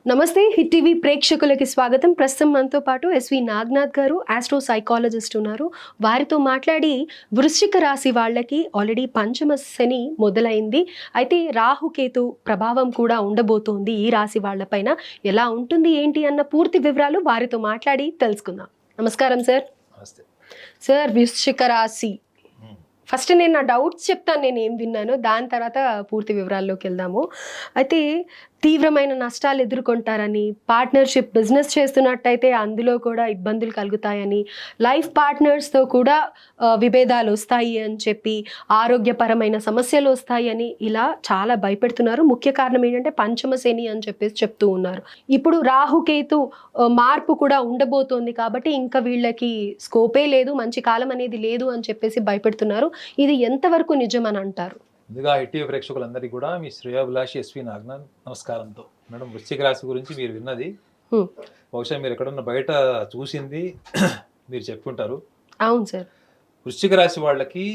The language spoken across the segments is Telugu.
నమస్తే హిట్ టీవీ ప్రేక్షకులకి స్వాగతం. ప్రస్తుతం మనతో పాటు ఎస్వి నాగనాథ్ గారు ఆస్ట్రో సైకాలజిస్ట్ ఉన్నారు. వారితో మాట్లాడి వృశ్చిక రాశి వాళ్ళకి ఆల్రెడీ పంచమ శని మొదలైంది. అయితే రాహుకేతు ప్రభావం కూడా ఉండబోతోంది ఈ రాశి వాళ్ళపైన. ఎలా ఉంటుంది ఏంటి అన్న పూర్తి వివరాలు వారితో మాట్లాడి తెలుసుకుందాం. నమస్కారం సార్. సార్, వృశ్చిక రాశి ఫస్ట్ నేను నా డౌట్స్ చెప్తాను, నేను ఏం విన్నానో, దాని తర్వాత పూర్తి వివరాల్లోకి వెళ్దాము. అయితే తీవ్రమైన నష్టాలు ఎదుర్కొంటారని, పార్ట్నర్షిప్ బిజినెస్ చేస్తున్నట్టయితే అందులో కూడా ఇబ్బందులు కలుగుతాయని, లైఫ్ పార్ట్నర్స్తో కూడా విభేదాలు వస్తాయి అని చెప్పి, ఆరోగ్యపరమైన సమస్యలు వస్తాయి అని ఇలా చాలా భయపెడుతున్నారు. ముఖ్య కారణం ఏంటంటే పంచమ శని అని చెప్పేసి చెప్తూ ఉన్నారు. ఇప్పుడు రాహుకేతు మార్పు కూడా ఉండబోతోంది కాబట్టి ఇంకా వీళ్ళకి స్కోపే లేదు, మంచి కాలం అనేది లేదు అని చెప్పేసి భయపెడుతున్నారు. ఇది ఎంతవరకు నిజం అని అంటారు? ముందుగా ఐటీవీ ప్రేక్షకులందరికీ కూడా మీ శ్రేయాభిలాషి ఎస్వి నాగనాథ్ నమస్కారంతో. మేడం, వృశ్చిక రాశి గురించి మీరు విన్నది బహుశా మీరు ఎక్కడున్న బయట చూసింది మీరు చెప్పుకుంటారు. అవును సార్. వృశ్చిక రాశి వాళ్ళకి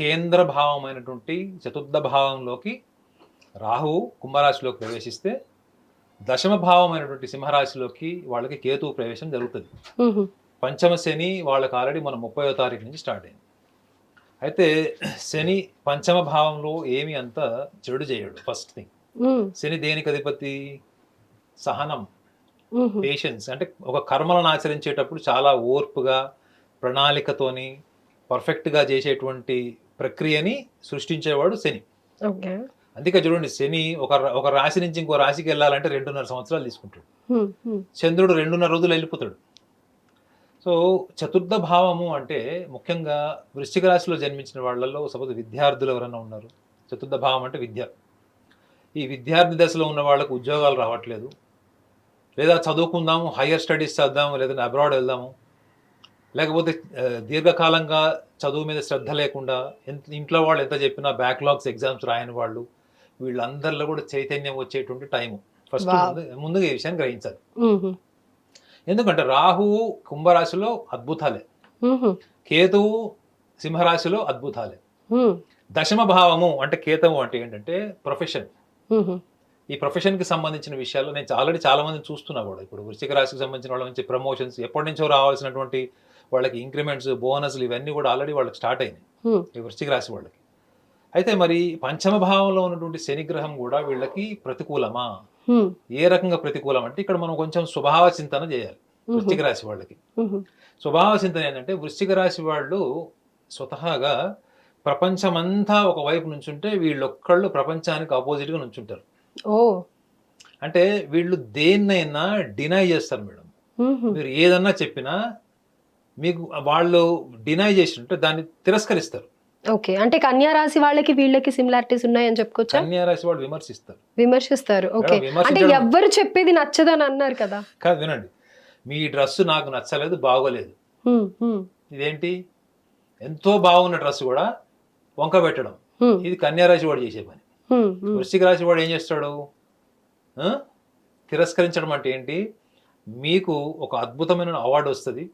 కేంద్ర భావమైనటువంటి చతుర్థ భావంలోకి రాహువు కుంభరాశిలోకి ప్రవేశిస్తే, దశమ భావమైనటువంటి సింహరాశిలోకి వాళ్ళకి కేతువు ప్రవేశం జరుగుతుంది. పంచమ శని వాళ్ళకి ఆల్రెడీ మన 30వ తారీఖు నుంచి స్టార్ట్ అయింది. అయితే శని పంచమ భావంలో ఏమి అంత చెడు చేయడు. ఫస్ట్ థింగ్, శని దేనికి అధిపతి? సహనం, పేషెన్స్. అంటే ఒక కర్మలను ఆచరించేటప్పుడు చాలా ఓర్పుగా, ప్రణాళికతోని పర్ఫెక్ట్గా చేసేటువంటి ప్రక్రియని సృష్టించేవాడు శని. అందుకే చూడండి, శని ఒక రాశి నుంచి ఇంకో రాశికి వెళ్ళాలంటే 2.5 సంవత్సరాలు తీసుకుంటాడు. చంద్రుడు 2.5 రోజులు వెళ్ళిపోతాడు. సో చతుర్థ భావము అంటే ముఖ్యంగా వృశ్చిక రాశిలో జన్మించిన వాళ్ళల్లో సపోజ్ విద్యార్థులు ఎవరైనా ఉన్నారు. చతుర్థ భావం అంటే విద్య. ఈ విద్యార్థి దశలో ఉన్న వాళ్ళకు ఉద్యోగాలు రావట్లేదు, లేదా చదువుకుందాము, హయ్యర్ స్టడీస్ చేద్దాము, లేదా అబ్రాడ్ వెళ్దాము, లేకపోతే దీర్ఘకాలంగా చదువు మీద శ్రద్ధ లేకుండా ఇంట్లో వాళ్ళు ఎంత చెప్పినా బ్యాక్లాగ్స్ ఎగ్జామ్స్ రాయని వాళ్ళు, వీళ్ళందరిలో కూడా చైతన్యం వచ్చేటువంటి టైము. ఫస్ట్ ముందుగా ఈ విషయాన్ని గ్రహించాలి. ఎందుకంటే రాహువు కుంభరాశిలో అద్భుతాలే, కేతువు సింహరాశిలో అద్భుతాలే. దశమ భావము అంటే కేతువు అంటే ఏంటంటే ప్రొఫెషన్. ఈ ప్రొఫెషన్కి సంబంధించిన విషయాల్లో నేను ఆల్రెడీ చాలా మందిని చూస్తున్నా కూడా. ఇప్పుడు వృశ్చిక రాశికి సంబంధించిన వాళ్ళ నుంచి ప్రమోషన్స్, ఎప్పటి నుంచో రావాల్సినటువంటి వాళ్ళకి ఇంక్రిమెంట్స్, బోనస్లు ఇవన్నీ కూడా ఆల్రెడీ వాళ్ళకి స్టార్ట్ అయినాయి ఈ వృశ్చిక రాశి వాళ్ళకి. అయితే మరి పంచమ భావంలో ఉన్నటువంటి శనిగ్రహం కూడా వీళ్ళకి ప్రతికూలమా? ఏ రకంగా ప్రతికూలం అంటే ఇక్కడ మనం కొంచెం స్వభావ చింతన చేయాలి వృశ్చిక రాశి వాళ్ళకి. స్వభావ చింతన ఏంటంటే వృశ్చిక రాశి వాళ్ళు స్వతహాగా ప్రపంచమంతా ఒకవైపు నుంచుంటే వీళ్ళొక్కళ్ళు ప్రపంచానికి ఆపోజిట్ గా నుంచుంటారు. అంటే వీళ్ళు దేన్నైనా డినై చేస్తారు మేడం. మీరు ఏదన్నా చెప్పినా మీకు వాళ్ళు డినై చేసి ఉంటే దాన్ని తిరస్కరిస్తారు. ఓకే, అంటే కన్యా రాశి వాళ్ళకి వీళ్ళకి సిమిలారిటీస్ ఉన్నాయని చెప్పుకోవచ్చా? కన్యా రాశి వాళ్ళు విమర్శిస్తారు. ఓకే, అంటే ఎవ్వరు చెప్పేది నచ్చదని అన్నారు కదా. కాదు, వినండి, మీ డ్రెస్ నాకు నచ్చలేదు, బాగోలేదు. ఇదేంటి? ఎంతో బాగున్న డ్రెస్ కూడా వంక పెట్టడం, ఇది కన్యా రాశి వాడు చేసే పని. వృశ్చిక రాశి వాడు ఏం చేస్తాడు? తిరస్కరించడం అంటే ఏంటి? మీకు ఒక అద్భుతమైన అవార్డు వస్తుంది,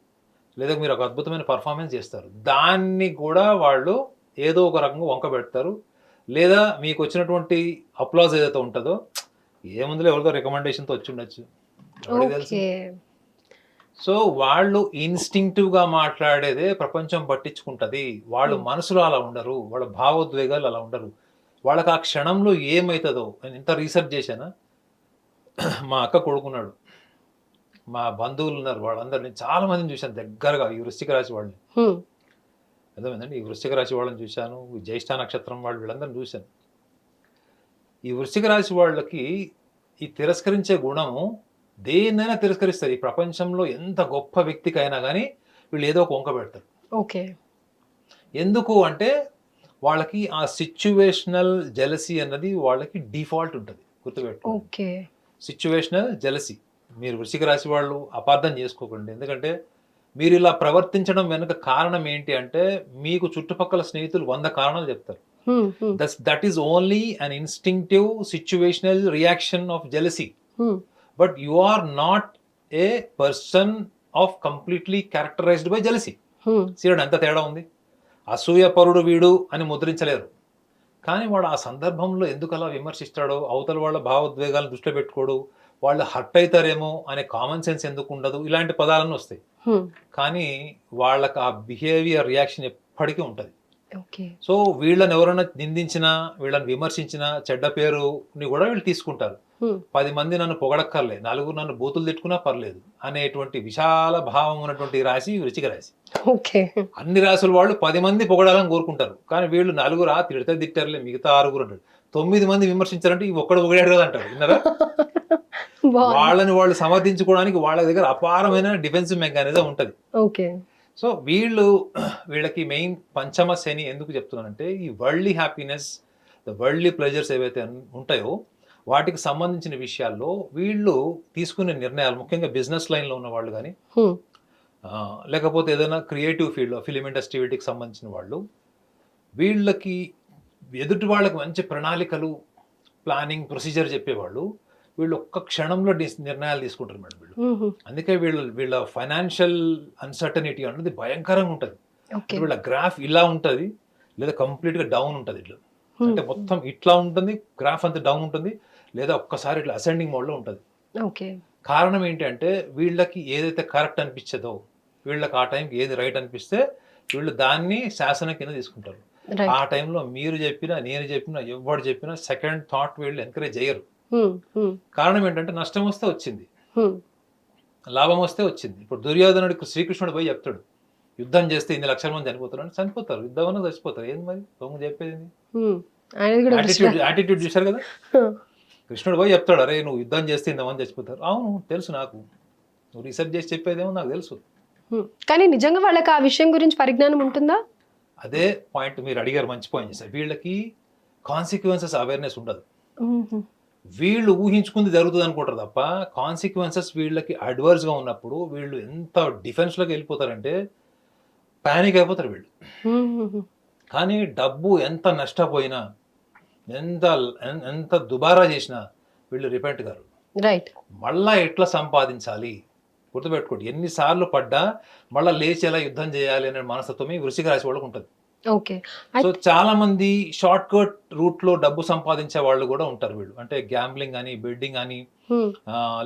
లేదా మీరు ఒక అద్భుతమైన పర్ఫార్మెన్స్ చేస్తారు, దాన్ని కూడా వాళ్ళు ఏదో ఒక రకంగా వంక పెడతారు. లేదా మీకు వచ్చినటువంటి అప్లాజ్ ఏదైతే ఉంటుందో, ఏముందిలో ఎవరితో రికమెండేషన్తో వచ్చి ఉండొచ్చు, తెలుసు. సో వాళ్ళు ఇన్స్టింక్టివ్గా మాట్లాడేదే ప్రపంచం పట్టించుకుంటుంది. వాళ్ళు మనసులో అలా ఉండరు, వాళ్ళ భావోద్వేగాలు అలా ఉండరు. వాళ్ళకి ఆ క్షణంలో ఏమవుతుందో, నేను ఇంత రీసెర్చ్ చేశానా, మా అక్క కొడుకున్నాడు, మా బంధువులు ఉన్నారు, వాళ్ళందరినీ చాలా మందిని చూశాను దగ్గరగా, ఈ వృశ్చిక రాశి వాళ్ళని. అర్థమైందండి, ఈ వృశ్చిక రాశి వాళ్ళని చూశాను, ఈ జ్యేష్ఠ నక్షత్రం వాళ్ళు, వీళ్ళందరినీ చూశాను. ఈ వృశ్చిక రాశి వాళ్ళకి ఈ తిరస్కరించే గుణము, దేన్నైనా తిరస్కరిస్తారు. ఈ ప్రపంచంలో ఎంత గొప్ప వ్యక్తికైనా కానీ వీళ్ళు ఏదో ఒక వంక పెడతారు. ఓకే, ఎందుకు అంటే వాళ్ళకి ఆ సిచ్యువేషనల్ జెలసీ అన్నది వాళ్ళకి డిఫాల్ట్ ఉంటుంది, గుర్తుపెట్టుకోండి. సిచ్యువేషనల్ జెలసీ మీరు వృశ్చిక రాశి వాళ్ళు అపార్థం చేసుకోకండి. ఎందుకంటే మీరు ఇలా ప్రవర్తించడం వెనుక కారణం ఏంటి అంటే, మీకు చుట్టుపక్కల స్నేహితులు 100 కారణాలు చెప్తారు. That is only an instinctive situational reaction of jealousy. But you are not a person of completely characterized by jealousy. సీరియడ్ ఎంత తేడా ఉంది. అసూయపరుడు వీడు అని ముద్రించలేరు, కానీ వాడు ఆ సందర్భంలో ఎందుకు అలా విమర్శిస్తాడో, అవతల వాళ్ళ భావోద్వేగాలను దృష్టిలో పెట్టుకోడు, వాళ్ళు హర్ట్ అవుతారేమో అనే కామన్ సెన్స్ ఎందుకు ఉండదు, ఇలాంటి పదాలన్నీ వస్తాయి. కానీ వాళ్ళకి ఆ బిహేవియర్ రియాక్షన్ ఎప్పటికీ ఉంటుంది. ఓకే. సో వీళ్ళని ఎవరైనా నిందించినా, వీళ్ళని విమర్శించినా, చెడ్డ పేరుని కూడా వీళ్ళు తీసుకుంటారు. 10 మంది నన్ను పొగడక్కర్లే, నలుగురు నన్ను బూతులు తిట్టుకున్నా పర్లేదు అనేటువంటి విశాల భావం ఉన్నటువంటి రాశి వృశ్చిక రాశి. ఓకే. అన్ని రాసుల వాళ్ళు 10 మంది పొగడాలని కోరుకుంటారు. కానీ వీళ్ళు నలుగురు తిడితే తిట్టారులే, మిగతా 6 అంటారు. 9 మంది విమర్శించారంటే ఈ ఒక్కడు పొగిడాడు కదా అంటారు. విన్నారా? వాళ్ళని వాళ్ళు సమర్థించుకోవడానికి వాళ్ళ దగ్గర అపారమైన డిఫెన్సివ్ మెకానిజం ఉంటది. ఓకే. సో వీళ్ళకి మెయిన్ పంచమ శని ఎందుకు చెప్తున్నానంటే, ఈ worldly happiness, the worldly pleasures ఏవైతే ఉంటాయో వాటికి సంబంధించిన విషయాల్లో వీళ్ళు తీసుకునే నిర్ణయాలు, ముఖ్యంగా బిజినెస్ లైన్లో ఉన్న వాళ్ళు కానీ, లేకపోతే ఏదైనా క్రియేటివ్ ఫీల్డ్లో ఫిలిం ఇండస్ట్రీ వీటికి సంబంధించిన వాళ్ళు, వీళ్ళకి ఎదుటి వాళ్ళకి మంచి ప్రణాళికలు, ప్లానింగ్, ప్రొసీజర్ చెప్పేవాళ్ళు, వీళ్ళు ఒక్క క్షణంలో నిర్ణయాలు తీసుకుంటారు మేడం వీళ్ళు. అందుకే వీళ్ళ ఫైనాన్షియల్ అన్సర్టనిటీ అనేది భయంకరంగా ఉంటుంది. వీళ్ళ గ్రాఫ్ ఇలా ఉంటుంది, లేదా కంప్లీట్గా డౌన్ ఉంటుంది. ఇట్లా అంటే మొత్తం ఇట్లా ఉంటుంది, గ్రాఫ్ అంతా డౌన్ ఉంటుంది, లేదా ఒక్కసారి ఇట్లా అసెండింగ్ మోడ్లో ఉంటుంది. కారణం ఏంటంటే వీళ్ళకి ఏదైతే కరెక్ట్ అనిపించదో, వీళ్ళకి ఆ టైంకి ఏది రైట్ అనిపిస్తే వీళ్ళు దాన్ని శాసనం కింద తీసుకుంటారు. ఆ టైంలో మీరు చెప్పినా, నేను చెప్పినా, ఎవరు చెప్పినా సెకండ్ థాట్ వీళ్ళు ఎంకరేజ్ చేయరు. కారణం ఏంటంటే నష్టం వస్తే వచ్చింది, లాభం వస్తే వచ్చింది. ఇప్పుడు దుర్యోధనుడికి శ్రీకృష్ణుడు పోయి చెప్తాడు, యుద్ధం చేస్తే 100 లక్షల మంది చనిపోతారు. చనిపోతారు, యుద్ధం అన్న చచ్చిపోతారు. ఏంది మరి దొంగ చెప్పేది? యాటిట్యూడ్ చూశారు కదా. కృష్ణుడు పోయి చెప్తాడు, అరే నువ్వు యుద్ధం చేస్తే 100 మంది చచ్చిపోతారు. అవును తెలుసు, నాకు నువ్వు రీసెర్చ్ చేసి చెప్పేదేమో నాకు తెలుసు. కానీ నిజంగా వాళ్ళకి ఆ విషయం గురించి పరిజ్ఞానం ఉంటుందా? అదే పాయింట్ మీరు అడిగారు, మంచి పాయింట్ చేశారు. వీళ్ళకి కాన్సిక్వెన్సెస్ అవేర్నెస్ ఉండదు. వీళ్ళు ఊహించుకుంది జరుగుతుంది అనుకుంటారు తప్ప, కాన్సిక్వెన్సెస్ వీళ్ళకి అడ్వర్స్గా ఉన్నప్పుడు వీళ్ళు ఎంత డిఫెన్స్లోకి వెళ్ళిపోతారంటే ప్యానిక్ అయిపోతారు వీళ్ళు. కానీ డబ్బు ఎంత నష్టపోయినా, ఎంత దుబారా చేసినా వీళ్ళు రిపెంట్ గారు. రైట్. మళ్ళా ఎట్లా సంపాదించాలి గుర్తుపెట్టుకోండి. ఎన్నిసార్లు పడ్డా మళ్ళీ లేచి ఎలా యుద్ధం చేయాలి అనే మనస్తత్వం ఈ వృశ్చిక రాశి వాళ్ళకు ఉంటుంది. ఓకే. సో చాలా మంది షార్ట్ కట్ రూట్ లో డబ్బు సంపాదించే వాళ్ళు కూడా ఉంటారు వీళ్ళు. అంటే గ్యాంబ్లింగ్ అని, బెట్టింగ్ అని,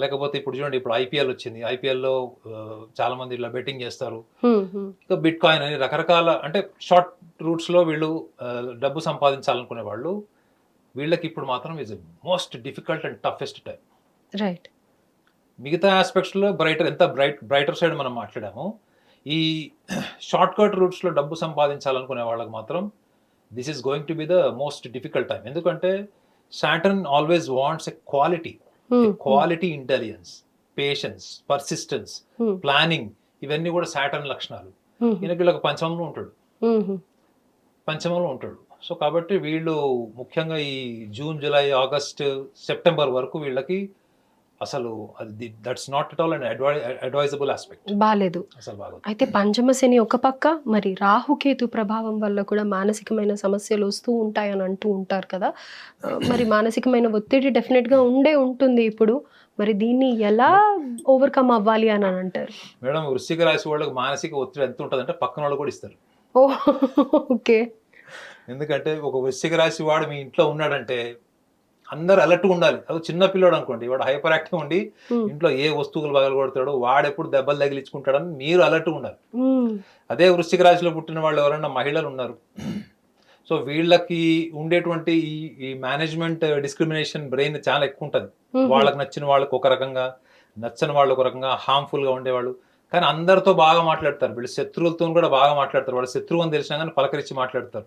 లేకపోతే ఇప్పుడు చూడండి, ఇప్పుడు ఐపీఎల్ వచ్చింది, ఐపీఎల్ లో చాలా మంది ఇలా బెట్టింగ్ చేస్తారు. ఇంకా బిట్ కాయిన్ అని రకరకాల, అంటే షార్ట్ రూట్స్ లో వీళ్ళు డబ్బు సంపాదించాలనుకునే వాళ్ళు, వీళ్ళకి ఇప్పుడు మాత్రం is most difficult and toughest time. Right. మిగతా ఆస్పెక్ట్స్ లో బ్రైటర్ సైడ్ మనం మాట్లాడాము. ఈ షార్ట్ కట్ రూట్స్ లో డబ్బు సంపాదించాలనుకునే వాళ్ళకి మాత్రం this is going to be the most difficult time. ఎందుకంటే Saturn always wants a quality intelligence, patience, persistence, planning, ఇవన్నీ కూడా సాటర్న్ లక్షణాలు. వీళ్ళకి పంచమంలో ఉంటాడు. సో కాబట్టి వీళ్ళు ముఖ్యంగా ఈ జూన్, జూలై, ఆగస్ట్, సెప్టెంబర్ వరకు వీళ్ళకి అసలు that's not at all and advisable aspect. బాలేదు అసలు బాగోదు. అయితే పంచమ శని ఒక పక్క, మరి రాహుకేతు ప్రభావం వల్ల కూడా మానసికమైన సమస్యలు వస్తూ ఉంటాయని అంటూ ఉంటారు కదా. మరి మానసికమైన ఒత్తిడి డెఫినెట్గా ఉంటుంది ఇప్పుడు. మరి దీన్ని ఎలా ఓవర్కమ్ అవ్వాలి అని అంటారు మేడం? వృశ్చిక రాశి వాళ్ళకి మానసిక ఒత్తిడి ఎంత ఉంటుందంటే పక్కన వాళ్ళు కూడా ఇస్తారు. ఓకే. ఎందుకంటే ఒక వృశ్చిక రాశి వాడు మీ ఇంట్లో ఉన్నాడంటే అందరు అలర్ట్గా ఉండాలి. అది చిన్న పిల్లోడు అనుకోండి, వాడు హైపర్ యాక్టివ్ ఉండి ఇంట్లో ఏ వస్తువులు పగలు కొడతాడో, వాడెప్పుడు దెబ్బలు తగిలించుకుంటాడని మీరు అలర్ట్గా ఉండాలి. అదే వృశ్చిక రాశిలో పుట్టిన వాళ్ళు ఎవరైనా మహిళలు ఉన్నారు, సో వీళ్ళకి ఉండేటువంటి ఈ మేనేజ్మెంట్ డిస్క్రిమినేషన్ బ్రెయిన్ చాలా ఎక్కువ ఉంటుంది. వాళ్ళకి నచ్చిన వాళ్ళకి ఒక రకంగా, నచ్చని వాళ్ళు ఒక రకంగా, హార్మ్ఫుల్గా ఉండేవాళ్ళు. కానీ అందరితో బాగా మాట్లాడతారు వీళ్ళు, శత్రువులతో కూడా బాగా మాట్లాడతారు. వాళ్ళ శత్రువు అని తెలిసినా కానీ పలకరించి మాట్లాడతారు.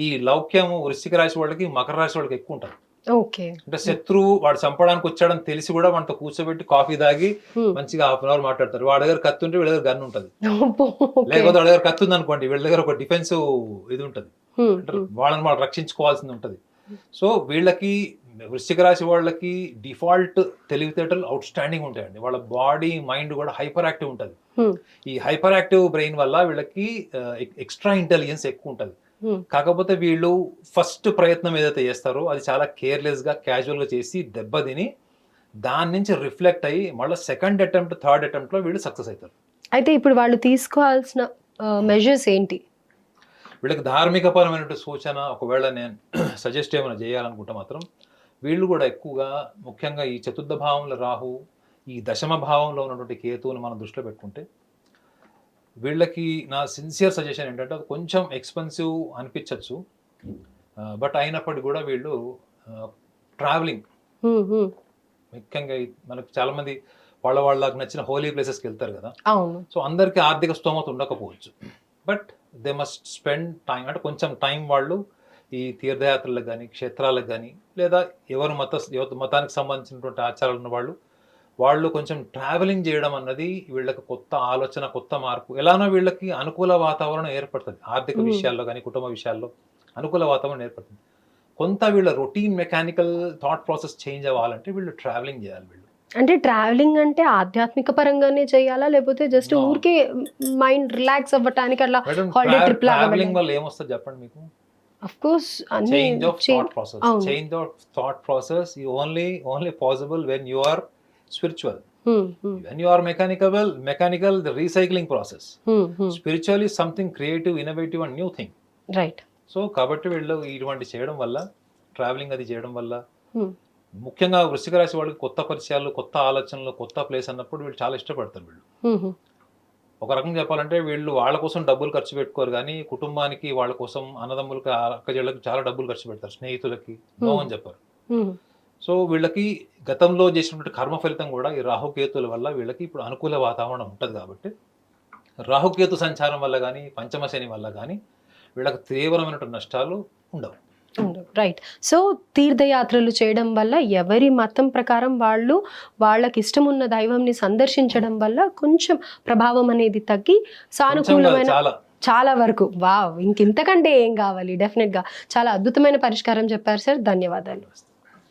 ఈ లౌక్యము వృశ్చిక రాశి వాళ్ళకి, మకర రాశి వాళ్ళకి ఎక్కువ ఉంటుంది. అంటే శత్రువు వాడు చంపడానికి వచ్చాడని తెలిసి కూడా మనతో కూర్చోబెట్టి కాఫీ తాగి మంచిగా హాఫ్ అన్ అవర్ మాట్లాడతారు. వాడి దగ్గర కత్తి ఉంటే వీళ్ళ దగ్గర గన్ ఉంటుంది, లేకపోతే వాడి దగ్గర కత్తి ఉంది అనుకోండి, వీళ్ళ దగ్గర ఒక డిఫెన్సివ్ ఇది ఉంటుంది, వాళ్ళని వాళ్ళు రక్షించుకోవాల్సింది ఉంటుంది. సో వీళ్ళకి వృశ్చిక రాశి వాళ్ళకి డిఫాల్ట్ తెలివితేటలు అవుట్ స్టాండింగ్ ఉంటాయండి. వాళ్ళ బాడీ, మైండ్ కూడా హైపర్ యాక్టివ్ ఉంటుంది. ఈ హైపర్ యాక్టివ్ బ్రెయిన్ వల్ల వీళ్ళకి ఎక్స్ట్రా ఇంటెలిజెన్స్ ఎక్కువ ఉంటుంది. కాకపోతే వీళ్ళు ఫస్ట్ ప్రయత్నం ఏదైతే చేస్తారో అది చాలా కేర్లెస్ గా, క్యాజువల్ గా చేసి దెబ్బతిని దాని నుంచి రిఫ్లెక్ట్ అయ్యి మళ్ళీ సెకండ్ అటెంప్ట్, థర్డ్ అటెంప్ట్ లో వీళ్ళు సక్సెస్ అవుతారు. అయితే ఇప్పుడు వాళ్ళు తీసుకోవాల్సిన మెజర్స్ ఏంటి? వీళ్ళకి ధార్మిక పరమైనటువంటి సూచన ఒకవేళ నేను సజెస్ట్ ఏమైనా చేయాలనుకుంటే మాత్రం, వీళ్ళు కూడా ఎక్కువగా ముఖ్యంగా ఈ చతుర్థ భావంలో రాహు, ఈ దశమ భావంలో ఉన్నటువంటి కేతువుని మనం దృష్టిలో పెట్టుకుంటే వీళ్ళకి నా సిన్సియర్ సజెషన్ ఏంటంటే అది కొంచెం ఎక్స్పెన్సివ్ అనిపించవచ్చు, బట్ అయినప్పటికీ కూడా వీళ్ళు ట్రావెలింగ్ ముఖ్యంగా మనకు చాలా మంది వాళ్ళకి నచ్చిన హోలీ ప్లేసెస్కి వెళ్తారు కదా. అవును. సో అందరికీ ఆర్థిక స్తోమత ఉండకపోవచ్చు, but they must spend time, అంటే కొంచెం టైం వాళ్ళు ఈ తీర్థయాత్రలకు కానీ క్షేత్రాలకు కానీ లేదా ఎవరు మతానికి సంబంధించినటువంటి ఆచారాలు ఉన్న వాళ్ళు కొంచెం ట్రావెలింగ్ చేయడం అన్నది వీళ్ళకి కొత్త ఆలోచన, కొత్త మార్పు, ఎలానో వీళ్ళకి అనుకూల వాతావరణం ఏర్పడుతుంది. ఆర్థిక విషయాల్లో కానీ కుటుంబ విషయాల్లో అనుకూల వాతావరణం ఏర్పడుతుంది. కొంత వీళ్ళ routine mechanical thought process change అవ్వాలంటే వీళ్ళు ట్రావెలింగ్ చేయాలి. వీళ్ళు అంటే ట్రావెలింగ్ అంటే ఆధ్యాత్మిక పరంగానే చేయాలా, లేకపోతే జస్ట్ ఊరికే మైండ్ రిలాక్స్ అవ్వటానికి అట్లా హాలిడే ట్రిప్ లాగా? ట్రావెలింగ్ వల్ల ఏమొస్తుంది చెప్పండి మీకు? Of course change of thought process. Change of thought process only possible when you are spiritual. When you are mechanical, the recycling process. Spiritual is something creative, innovative and new thing. Right. So కాబట్టి వీళ్ళు ఇటువంటి చేయడం వల్ల, ట్రావెలింగ్ అది చేయడం వల్ల, ముఖ్యంగా వృశ్చిక రాశి వాళ్ళకి కొత్త పరిచయాలు, కొత్త ఆలోచనలు, కొత్త ప్లేస్ అన్నప్పుడు వీళ్ళు చాలా ఇష్టపడతారు. వీళ్ళు ఒక రకంగా చెప్పాలంటే వీళ్ళు వాళ్ళ కోసం డబ్బులు ఖర్చు పెట్టుకోరు, కానీ కుటుంబానికి, వాళ్ళ కోసం, అన్నదమ్ములకి, అక్కజళ్ళకి చాలా డబ్బులు ఖర్చు పెడతారు, స్నేహితులకి నో అని చెప్పారు. సో వీళ్ళకి గతంలో చేసినటువంటి కర్మ ఫలితం కూడా ఈ రాహుకేతుల వల్ల వీళ్ళకి ఇప్పుడు అనుకూల వాతావరణం ఉంటుంది. కాబట్టి రాహుకేతు సంచారం వల్ల కానీ, పంచమ శని వల్ల కానీ వీళ్ళకి తీవ్రమైనటువంటి నష్టాలు ఉండవు. రైట్. సో తీర్థయాత్రలు చేయడం వల్ల, ఎవరి మతం ప్రకారం వాళ్ళకి ఇష్టం ఉన్న దైవంని సందర్శించడం వల్ల కొంచెం ప్రభావం అనేది తగ్గి సానుకూలమైన చాలా వరకు, వావ్, ఇంకెంతకంటే ఏం కావాలి. డెఫినెట్గా చాలా అద్భుతమైన పరిష్కారం చెప్పారు సార్. ధన్యవాదాలు.